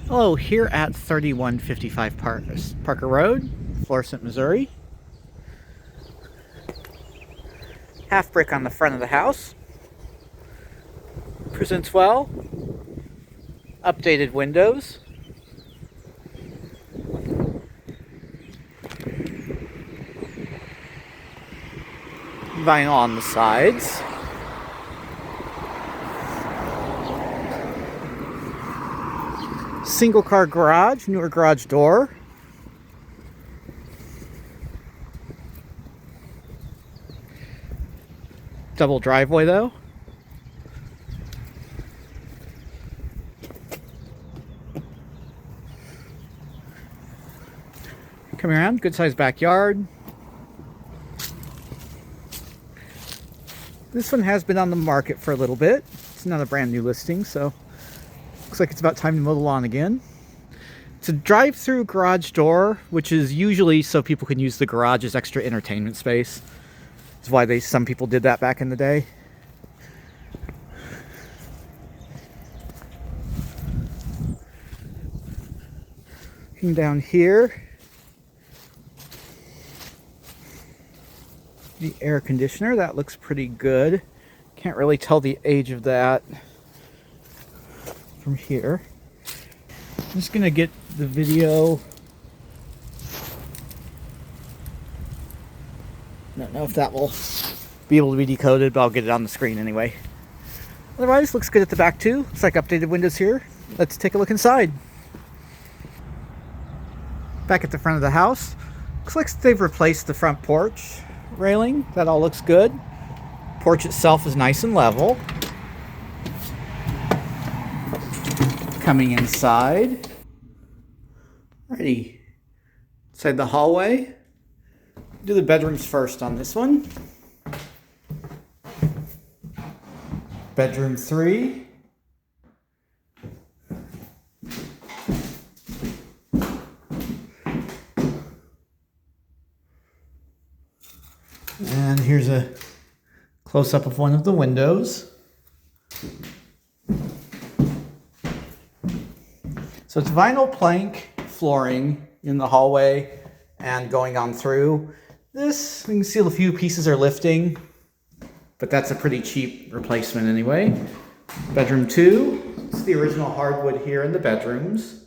Hello, here at 3155 Parker Road, Florissant, Missouri. Half brick on the front of the house. Presents well. Updated windows. Vinyl on the sides. Single car garage, newer garage door. Double driveway though. Coming around, good sized backyard. This one has been on the market for a little bit. It's not a brand new listing, so looks like it's about time to mow the lawn again. It's a drive-through garage door, which is usually so people can use the garage as extra entertainment space. That's why some people did that back in the day. Looking down here, the air conditioner, that looks pretty good. Can't really tell the age of that from here. I'm just gonna get the video. Don't know if that will be able to be decoded, but I'll get it on the screen anyway. Otherwise, looks good at the back too. Looks like updated windows here. Let's take a look inside. Back at the front of the house, looks like they've replaced the front porch railing. That all looks good. Porch itself is nice and level. Coming inside. Alrighty. Inside the hallway. Do the bedrooms first on this one. Bedroom 3. And here's a close-up of one of the windows. So it's vinyl plank flooring in the hallway and going on through. This, you can see a few pieces are lifting, but that's a pretty cheap replacement anyway. Bedroom 2, it's the original hardwood here in the bedrooms.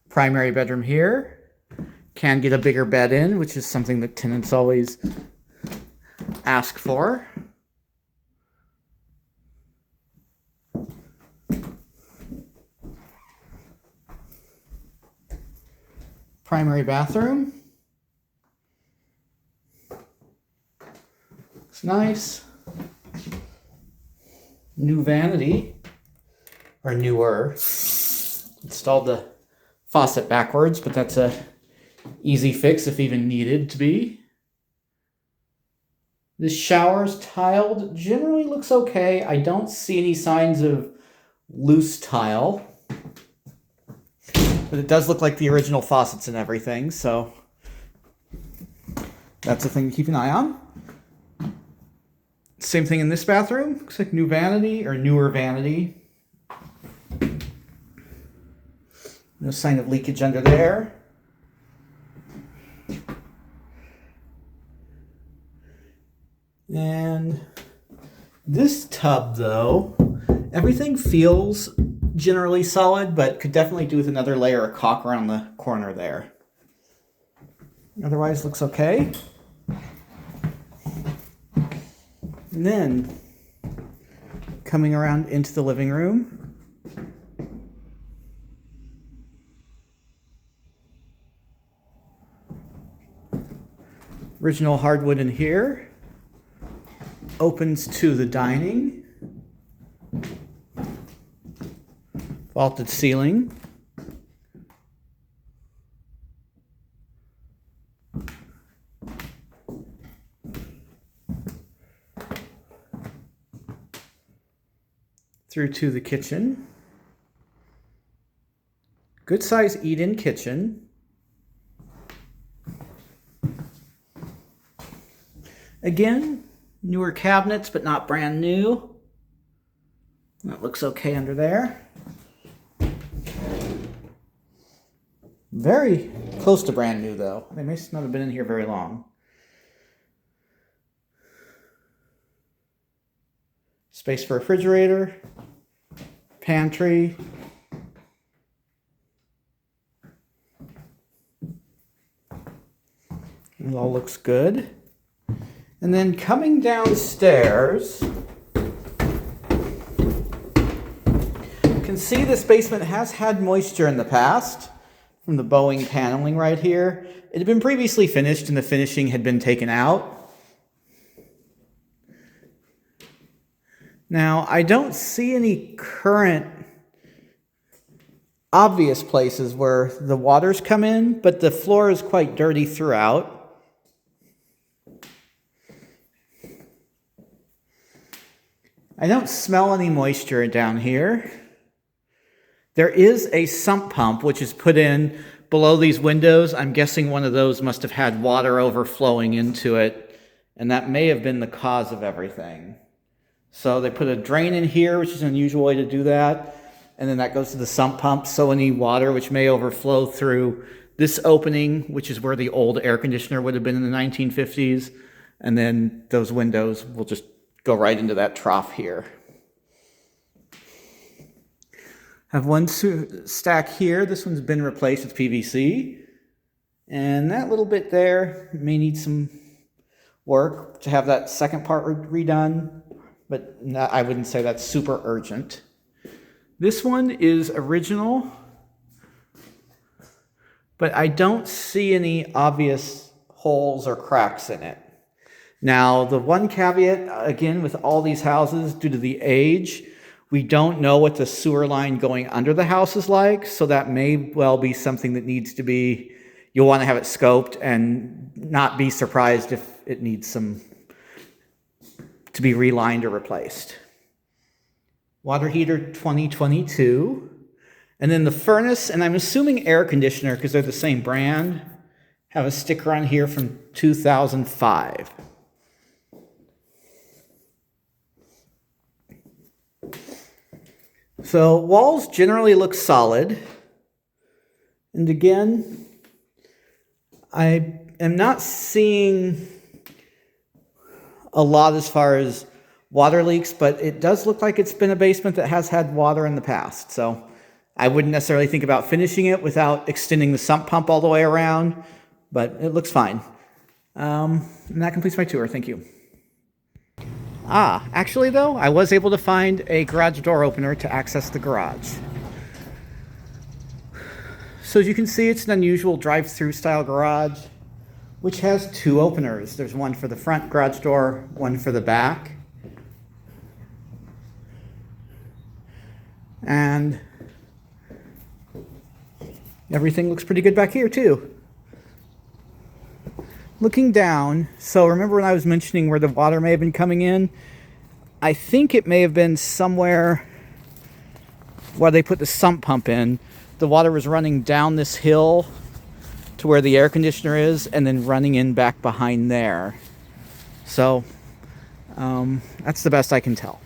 Primary bedroom here. Can get a bigger bed in, which is something that tenants always ask for. Primary bathroom. Looks nice. New vanity, or newer. Installed the faucet backwards, but that's a easy fix if even needed to be. This shower's tiled. Generally looks okay. I don't see any signs of loose tile. But it does look like the original faucets and everything, so that's a thing to keep an eye on. Same thing in this bathroom. Looks like new vanity, or newer vanity. No sign of leakage under there. And this tub, though, everything feels generally solid, but could definitely do with another layer of caulk around the corner there. Otherwise, looks okay. And then, coming around into the living room. Original hardwood in here. Opens to the dining. Vaulted ceiling. Through to the kitchen. Good size eat-in kitchen. Again, Newer cabinets, but not brand new. That looks okay under there. Very close to brand new, though. They may not have been in here very long. Space for refrigerator, pantry. It all looks good. And then coming downstairs, you can see this basement has had moisture in the past from the bowing paneling right here. It had been previously finished and the finishing had been taken out. Now, I don't see any current obvious places where the water's come in, but the floor is quite dirty throughout. I don't smell any moisture down here. There is a sump pump which is put in below these windows. I'm guessing one of those must have had water overflowing into it, and that may have been the cause of everything. So they put a drain in here, which is an unusual way to do that, and then that goes to the sump pump, so any water which may overflow through this opening, which is where the old air conditioner would have been in the 1950s, and then those windows will just go right into that trough here. I have one stack here. This one's been replaced with PVC. And that little bit there may need some work to have that second part redone, but I wouldn't say that's super urgent. This one is original, but I don't see any obvious holes or cracks in it. Now, the one caveat, again, with all these houses, due to the age, we don't know what the sewer line going under the house is like, so that may well be something that needs to be, you'll want to have it scoped and not be surprised if it needs some to be relined or replaced. Water heater 2022. And then the furnace, and I'm assuming air conditioner, because they're the same brand, have a sticker on here from 2005. So walls generally look solid. And again, I am not seeing a lot as far as water leaks, but it does look like it's been a basement that has had water in the past. So I wouldn't necessarily think about finishing it without extending the sump pump all the way around, but it looks fine. And that completes my tour. Thank you. Actually though, I was able to find a garage door opener to access the garage. So as you can see, it's an unusual drive-through style garage, which has two openers. There's one for the front garage door, one for the back. And everything looks pretty good back here too. Looking down, so remember when I was mentioning where the water may have been coming in? I think it may have been somewhere where they put the sump pump in. The water was running down this hill to where the air conditioner is and then running in back behind there. So that's the best I can tell.